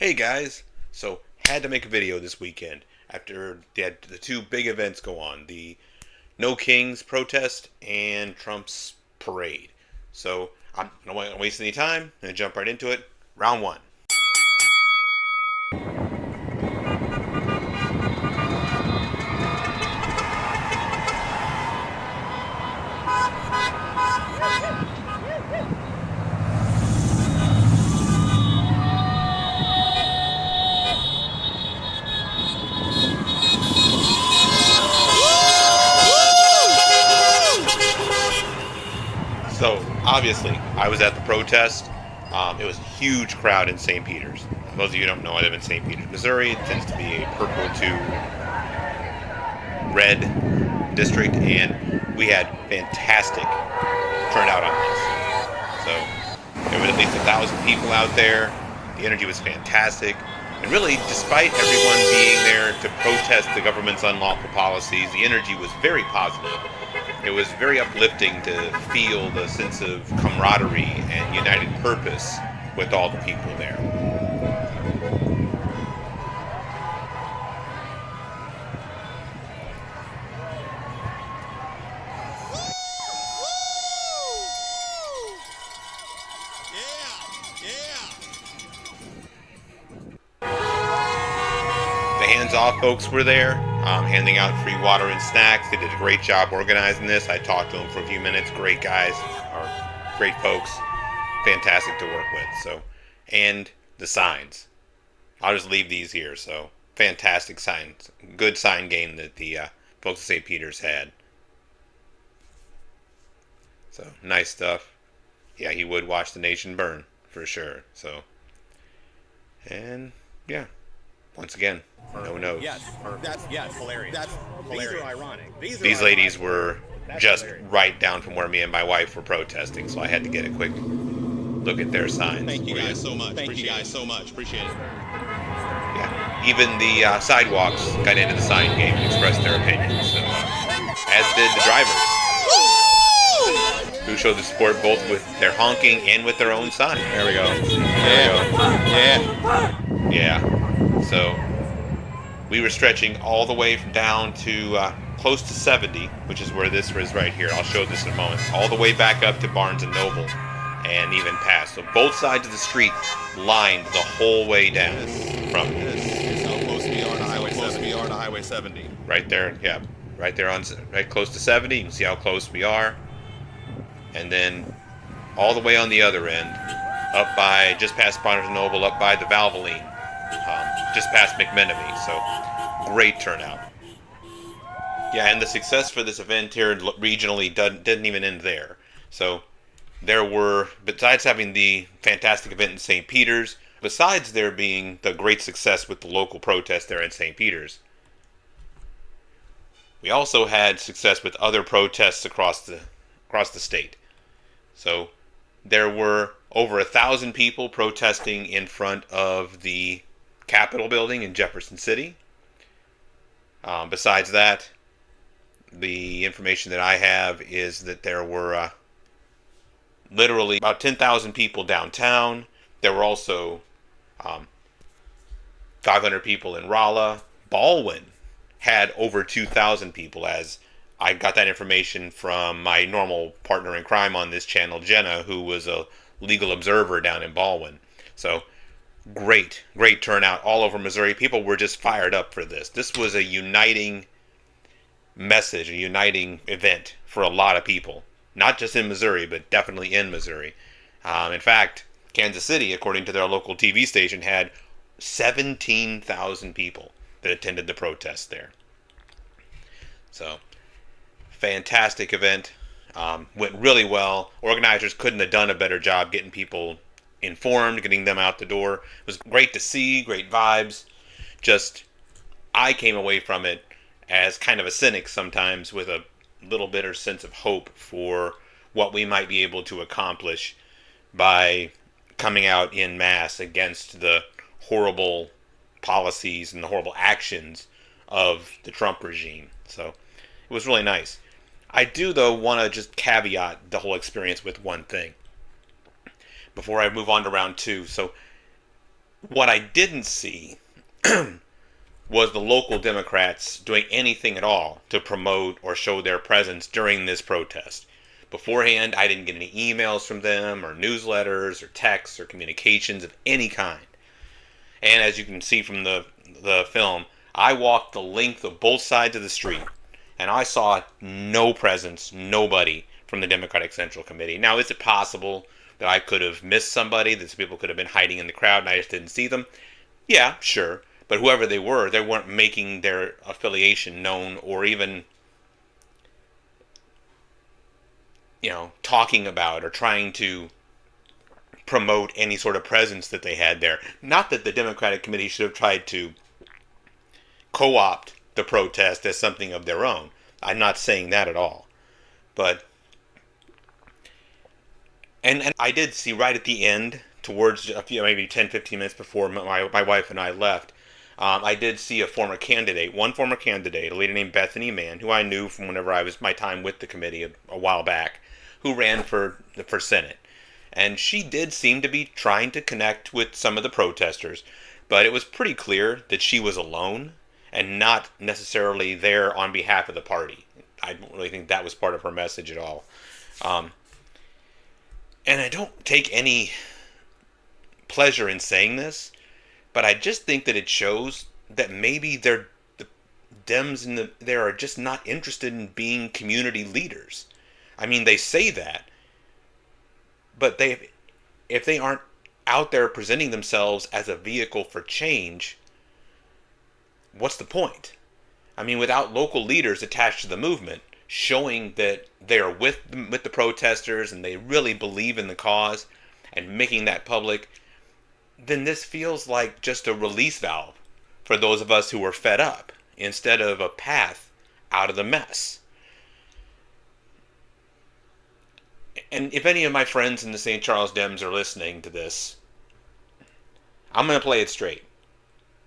Hey guys, so had to make a video this weekend after they had the two big events go on, the No Kings protest and Trump's parade. So I'm not wasting any time, I'm gonna jump right into it. Round one. So obviously I was at the protest. It was a huge crowd in St. Peters. Those of you who don't know, I live in St. Peters, Missouri. It tends to be a purple to red district, and we had fantastic turnout on this. So there were at least 1,000 people out there. The energy was fantastic. And really, despite everyone being there to protest the government's unlawful policies, the energy was very positive. It was very uplifting to feel the sense of camaraderie and united purpose with all the people there. The hands-off folks were there, handing out free water and snacks. They did a great job organizing this. I talked to them for a few minutes. Great guys, or great folks, fantastic to work with. So, and the signs. I'll just leave these here. So, fantastic signs, good sign game that the folks at St. Peter's had. So, nice stuff. Yeah, he would watch the nation burn for sure. So, and yeah. Once again, no notes. Yes, that's hilarious. That's hilarious. These are ironic. These ladies were just right down from where me and my wife were protesting, so I had to get a quick look at their signs. Thank you guys so much. Appreciate it. Yeah, even the sidewalks got into the sign game and expressed their opinions, so, as did the drivers, who showed the support both with their honking and with their own sign. There we go. Yeah. So we were stretching all the way from down to close to 70, which is where this is right here. I'll show this in a moment. All the way back up to Barnes and Noble, and even past. So both sides of the street lined the whole way down from This is how close we are to Highway 70. right there. Yeah, right there on right close to 70. You can see how close we are, and then all the way on the other end, up by just past Barnes and Noble, up by the Valvoline. Just past McMenemy, so great turnout. Yeah, and the success for this event here regionally didn't even end there. So there were, besides having the fantastic event in St. Peters, besides there being the great success with the local protest there in St. Peters, we also had success with other protests across the state. So there were over 1,000 people protesting in front of the Capitol building in Jefferson City. Besides that, the information that I have is that there were literally about 10,000 people downtown. There were also 500 people in Rolla. Baldwin had over 2,000 people, as I got that information from my normal partner in crime on this channel, Jenna, who was a legal observer down in Baldwin. So great turnout all over Missouri. People were just fired up for this. This was a uniting message, a uniting event for a lot of people. Not just in Missouri, but definitely in Missouri. In fact, Kansas City, according to their local TV station, had 17,000 people that attended the protest there. So, fantastic event. Went really well. Organizers couldn't have done a better job getting people informed, getting them out the door. It was great to see, great vibes. Just, I came away from it as kind of a cynic sometimes, with a little bitter sense of hope for what we might be able to accomplish by coming out in mass against the horrible policies and the horrible actions of the Trump regime. So it was really nice. I do, though, want to just caveat the whole experience with one thing before I move on to round two. So What I didn't see was the local Democrats doing anything at all to promote or show their presence during this protest. Beforehand, I didn't get any emails from them, or newsletters, or texts, or communications of any kind. And as you can see from the film, I walked the length of both sides of the street, and I saw no presence, nobody from the Democratic Central Committee. Now, is it possible that I could have missed somebody, that some people could have been hiding in the crowd and I just didn't see them? Yeah, sure. But whoever they weren't making their affiliation known, or even, talking about or trying to promote any sort of presence that they had there. Not that the Democratic Committee should have tried to co-opt the protest as something of their own. I'm not saying that at all. But and I did see right at the end, towards a few, maybe 10, 15 minutes before my wife and I left, I did see one former candidate, a lady named Bethany Mann, who I knew from whenever I was my time with the committee a while back, who ran for Senate. And she did seem to be trying to connect with some of the protesters, but it was pretty clear that she was alone and not necessarily there on behalf of the party. I don't really think that was part of her message at all. Um, and I don't take any pleasure in saying this, but I just think that it shows that maybe the Dems there are just not interested in being community leaders. I mean, they say that, but if they aren't out there presenting themselves as a vehicle for change, what's the point? I mean, without local leaders attached to the movement showing that they are with the protesters and they really believe in the cause and making that public, then this feels like just a release valve for those of us who are fed up instead of a path out of the mess. And if any of my friends in the St. Charles Dems are listening to this, I'm going to play it straight.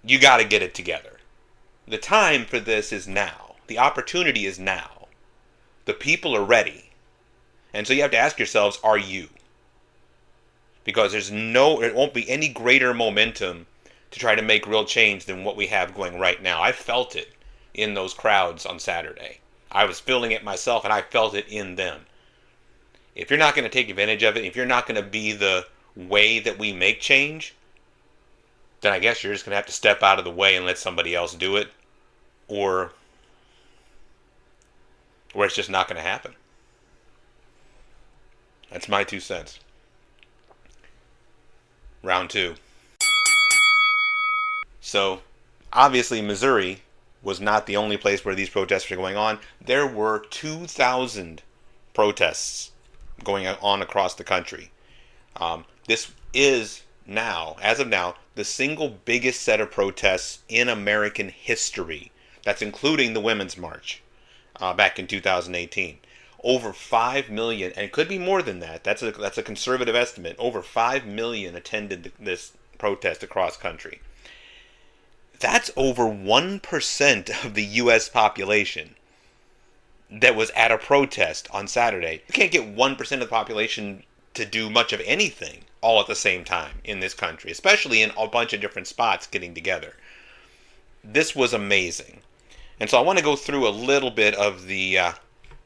You got to get it together. The time for this is now. The opportunity is now. The people are ready. And so you have to ask yourselves, are you? Because it won't be any greater momentum to try to make real change than what we have going right now. I felt it in those crowds on Saturday. I was feeling it myself, and I felt it in them. If you're not going to take advantage of it, if you're not going to be the way that we make change, then I guess you're just going to have to step out of the way and let somebody else do it, or it's just not going to happen. That's my 2 cents. Round two. So, obviously, Missouri was not the only place where these protests were going on. There were 2,000 protests going on across the country. This is now, as of now, the single biggest set of protests in American history. That's including the Women's March back in 2018. Over 5 million, and it could be more than that. That's a conservative estimate. Over 5 million attended this protest across country. That's over 1% of the U.S. population that was at a protest on Saturday. You can't get 1% of the population to do much of anything all at the same time in this country, especially in a bunch of different spots getting together. This was amazing. And so I want to go through a little bit of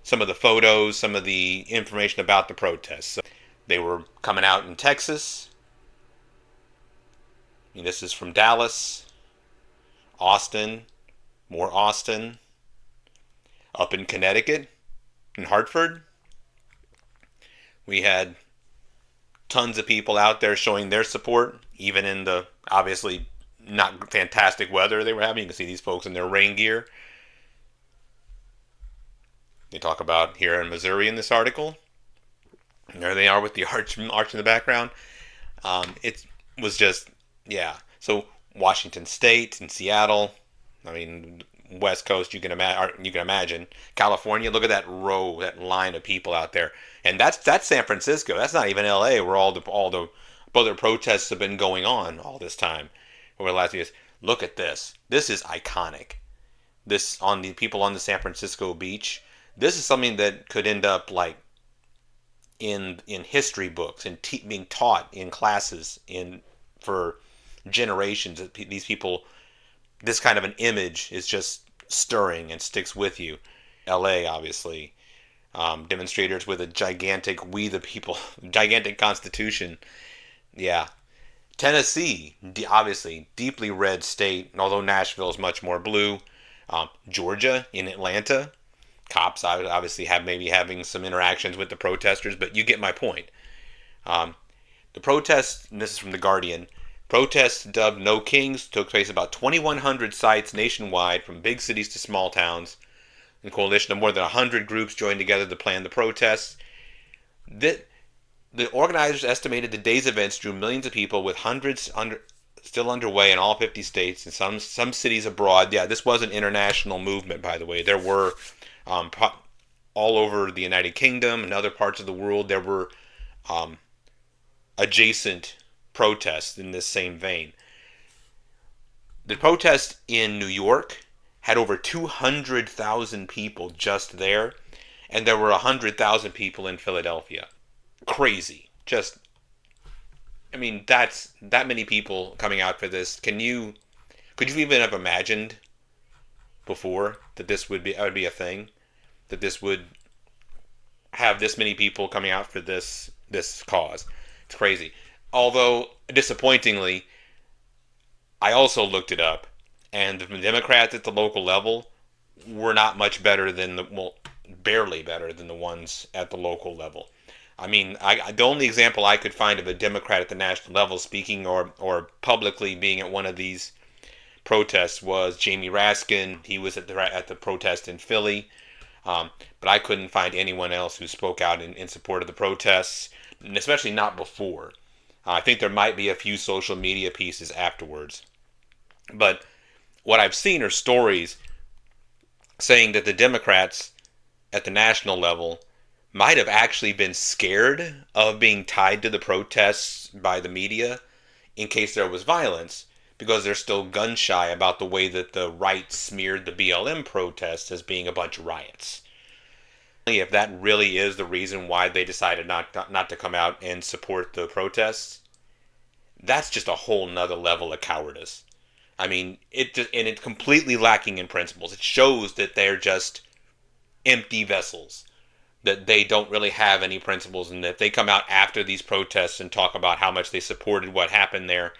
some of the photos, some of the information about the protests. So they were coming out in Texas. This is from Dallas, Austin, more Austin, up in Connecticut, in Hartford. We had tons of people out there showing their support, even in the obviously not fantastic weather they were having. You can see these folks in their rain gear. They talk about here in Missouri in this article. And there they are with the arch in the background. It was just, yeah. So Washington State and Seattle. I mean, West Coast. You can imagine California. Look at that row, that line of people out there, and that's San Francisco. That's not even L.A. where all the other protests have been going on all this time over the last years. Look at this. This is iconic. This on the people on the San Francisco beach. This is something that could end up like in history books and being taught in classes for generations. These people, this kind of an image is just stirring and sticks with you. LA, obviously. Demonstrators with a gigantic "We the People," gigantic constitution. Yeah. Tennessee, obviously, deeply red state, although Nashville is much more blue. Georgia, in Atlanta, cops obviously have maybe having some interactions with the protesters, but you get my point. Um, the protests, and this is from The Guardian, protests dubbed No Kings took place about 2,100 sites nationwide from big cities to small towns. A coalition of more than 100 groups joined together to plan the protests. The organizers estimated the day's events drew millions of people, with hundreds still underway in all 50 states and some cities abroad. Yeah, this was an international movement, by the way. There were um, all over the United Kingdom and other parts of the world. There were um, adjacent protests in this same vein. The protest in New York had over 200,000 people just there, and there were 100,000 people in Philadelphia. Crazy. Just, I mean, that's that many people coming out for this. Could you even have imagined before that this would be a thing? That this would have this many people coming out for this cause? It's crazy. Although, disappointingly, I also looked it up, and the Democrats at the local level were not much better than barely better than the ones at the local level. I mean, the only example I could find of a Democrat at the national level speaking or publicly being at one of these protests was Jamie Raskin. He was at the protest in Philly, but I couldn't find anyone else who spoke out in support of the protests, and especially not before. I think there might be a few social media pieces afterwards, but what I've seen are stories saying that the Democrats at the national level might have actually been scared of being tied to the protests by the media in case there was violence, because they're still gun shy about the way that the right smeared the BLM protests as being a bunch of riots. If that really is the reason why they decided not to come out and support the protests, that's just a whole nother level of cowardice. I mean, it's completely lacking in principles. It shows that they're just empty vessels, that they don't really have any principles, and that if they come out after these protests and talk about how much they supported what happened there,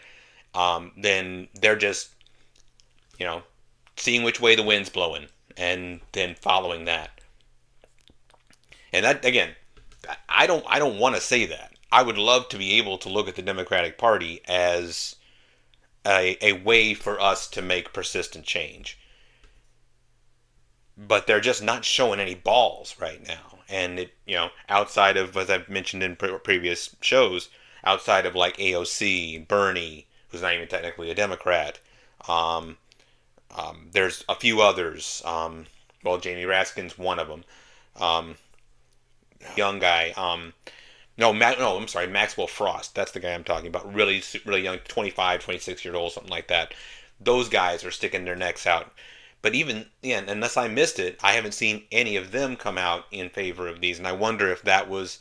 then they're just, seeing which way the wind's blowing and then following that. And that, again, I don't want to say that. I would love to be able to look at the Democratic Party as a way for us to make persistent change. But they're just not showing any balls right now. And outside of, as I've mentioned in previous shows, outside of like AOC, Bernie, who's not even technically a Democrat, there's a few others. Jamie Raskin's one of them. Young guy. No, I'm sorry, Maxwell Frost. That's the guy I'm talking about. Really, really young, 25, 26 years old, something like that. Those guys are sticking their necks out. But even, yeah, unless I missed it, I haven't seen any of them come out in favor of these. And I wonder if that was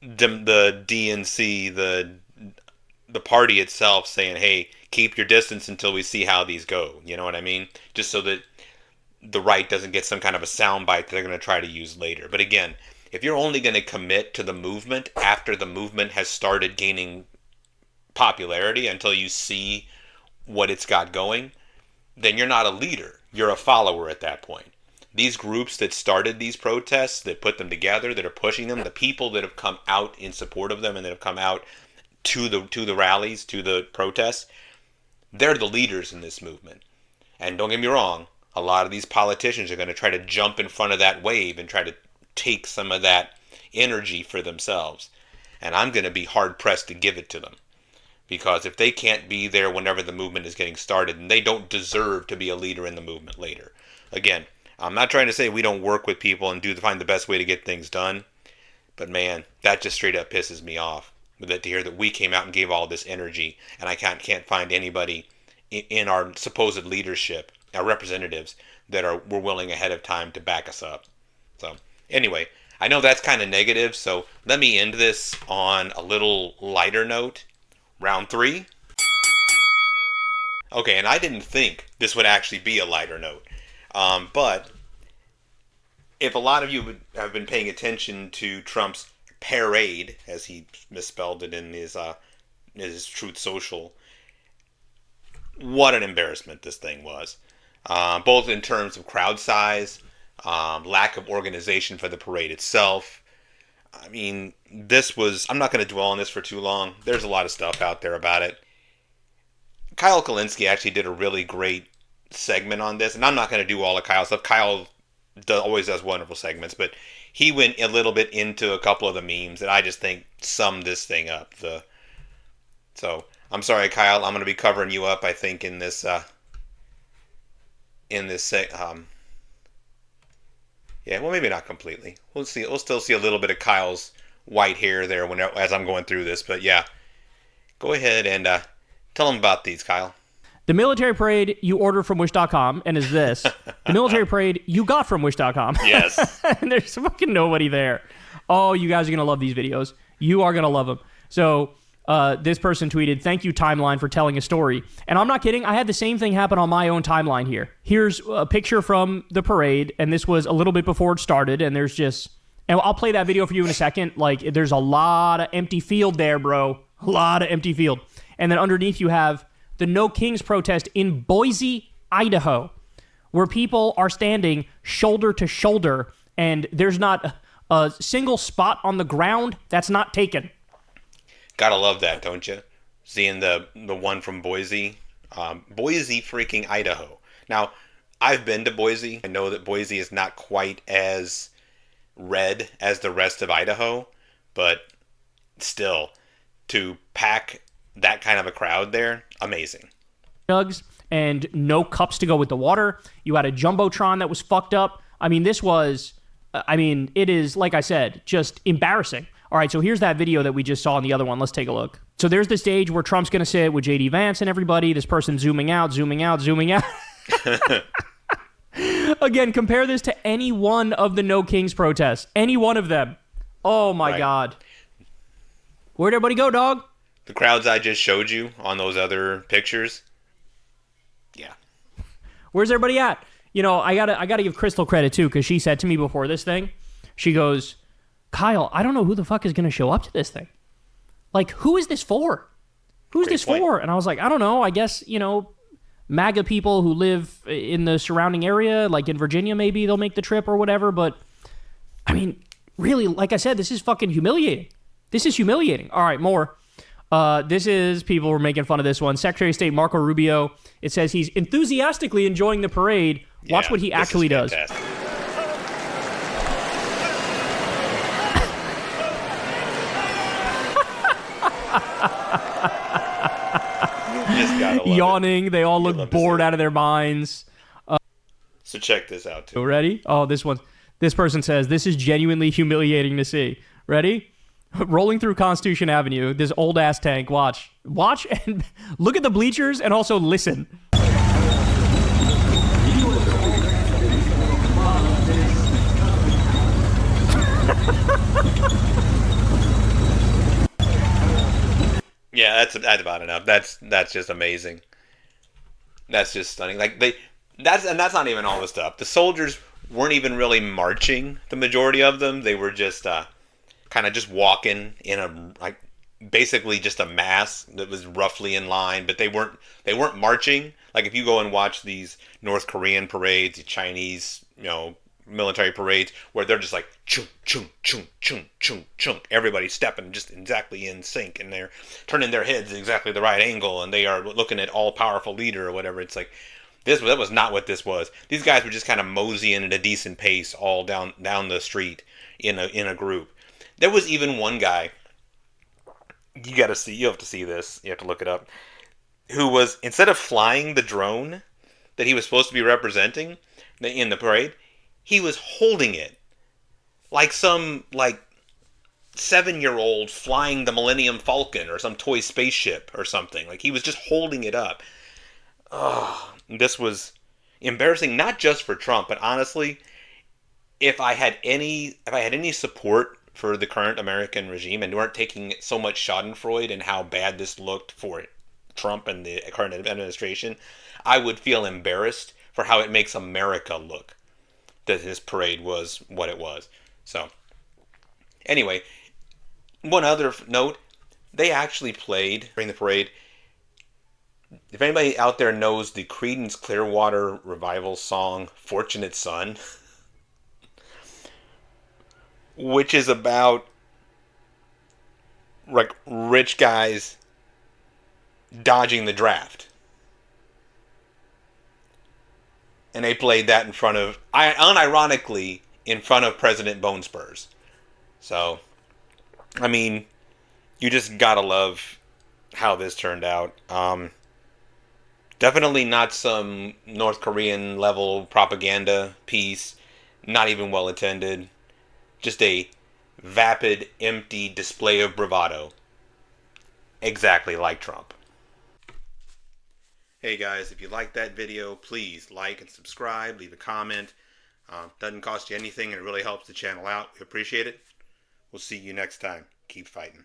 the DNC, the party itself saying, hey, keep your distance until we see how these go. You know what I mean? Just so that the right doesn't get some kind of a soundbite that they're going to try to use later. But again, if you're only going to commit to the movement after the movement has started gaining popularity until you see what it's got going, then you're not a leader. You're a follower at that point. These groups that started these protests, that put them together, that are pushing them, the people that have come out in support of them and that have come out to the rallies, to the protests, they're the leaders in this movement. And don't get me wrong, a lot of these politicians are going to try to jump in front of that wave and try to take some of that energy for themselves. And I'm going to be hard pressed to give it to them. Because if they can't be there whenever the movement is getting started, then they don't deserve to be a leader in the movement later. Again, I'm not trying to say we don't work with people and find the best way to get things done. But man, that just straight up pisses me off. To hear that we came out and gave all this energy, and I can't find anybody in our supposed leadership, our representatives, that were willing ahead of time to back us up. So anyway, I know that's kind of negative, so let me end this on a little lighter note. Round 3. Okay, and I didn't think this would actually be a lighter note. But if a lot of you have been paying attention to Trump's parade, as he misspelled it in his Truth Social, what an embarrassment this thing was. Both in terms of crowd size, lack of organization for the parade itself. I mean, this was. I'm not going to dwell on this for too long. There's a lot of stuff out there about it. Kyle Kalinske actually did a really great segment on this, and I'm not going to do all of Kyle's stuff. Kyle always does wonderful segments, but he went a little bit into a couple of the memes that I just think sum this thing up. So I'm sorry, Kyle. I'm going to be covering you up. I think in this yeah, well, maybe not completely. We'll see. We'll still see a little bit of Kyle's white hair there as I'm going through this. But yeah, go ahead and tell them about these, Kyle. The military parade you order from Wish.com and is this. The military parade you got from Wish.com. Yes. And there's fucking nobody there. Oh, you guys are going to love these videos. You are going to love them. So this person tweeted, "Thank you, timeline, for telling a story." And I'm not kidding. I had the same thing happen on my own timeline here. Here's a picture from the parade, and this was a little bit before it started, and there's just... And I'll play that video for you in a second. Like, there's a lot of empty field there, bro. A lot of empty field. And then underneath you have the No Kings protest in Boise, Idaho, where people are standing shoulder to shoulder, and there's not a single spot on the ground that's not taken. Gotta love that, don't you? Seeing the one from Boise. Boise freaking Idaho. Now, I've been to Boise. I know that Boise is not quite as red as the rest of Idaho, but still, to pack that kind of a crowd there, amazing. Jugs and no cups to go with the water. You had a Jumbotron that was fucked up. I mean, it is, like I said, just embarrassing. All right, so here's that video that we just saw in the other one. Let's take a look. So there's the stage where Trump's going to sit with J.D. Vance and everybody. This person zooming out, zooming out, zooming out. Again, compare this to any one of the No Kings protests. Any one of them. Oh, my God. Where'd everybody go, dog? The crowds I just showed you on those other pictures. Yeah. Where's everybody at? You know, I gotta give Crystal credit, too, because she said to me before this thing, she goes, "Kyle, I don't know who the fuck is going to show up to this thing. Like, who is this for? Who's this for?" And I was like, I don't know. I guess, MAGA people who live in the surrounding area, like in Virginia, maybe they'll make the trip or whatever. But, I mean, really, like I said, this is fucking humiliating. This is humiliating. All right, more. People were making fun of this one. Secretary of State Marco Rubio, it says he's enthusiastically enjoying the parade. Watch what he actually does. Yawning, they all look bored out of their minds. So check this out, too. Ready? Oh, this person says, "This is genuinely humiliating to see." Ready? Rolling through Constitution Avenue, this old-ass tank. Watch and look at the bleachers and also listen. Yeah, that's about enough. That's just amazing. That's just stunning. That's not even all the stuff. The soldiers weren't even really marching. The majority of them, they were just kind of just walking in basically just a mass that was roughly in line, but they weren't marching. Like if you go and watch these North Korean parades, the Chinese, military parades, where they're just like chung chung chung chung chung chung, everybody stepping just exactly in sync, and they're turning their heads exactly the right angle, and they are looking at all powerful leader or whatever. It's like that was not what this was. These guys were just kind of moseying at a decent pace all down the street in a group. There was even one guy, you have to see this, you have to look it up, who was, instead of flying the drone that he was supposed to be representing in the parade, he was holding it like some 7-year-old flying the Millennium Falcon or some toy spaceship or something. Like he was just holding it up. Oh, this was embarrassing, not just for Trump, but honestly, if I had any support for the current American regime and weren't taking so much schadenfreude and how bad this looked for Trump and the current administration, I would feel embarrassed for how it makes America look that this parade was what it was. So, anyway, one other note, they actually played during the parade. If anybody out there knows the Creedence Clearwater Revival song Fortunate Son, which is about like rich guys dodging the draft. And they played that in front of, unironically, in front of President Bonespurs. So, I mean, you just gotta love how this turned out. Definitely not some North Korean level propaganda piece. Not even well attended. Just a vapid, empty display of bravado. Exactly like Trump. Hey guys, if you liked that video, please like and subscribe, leave a comment. Doesn't cost you anything and it really helps the channel out. We appreciate it. We'll see you next time. Keep fighting.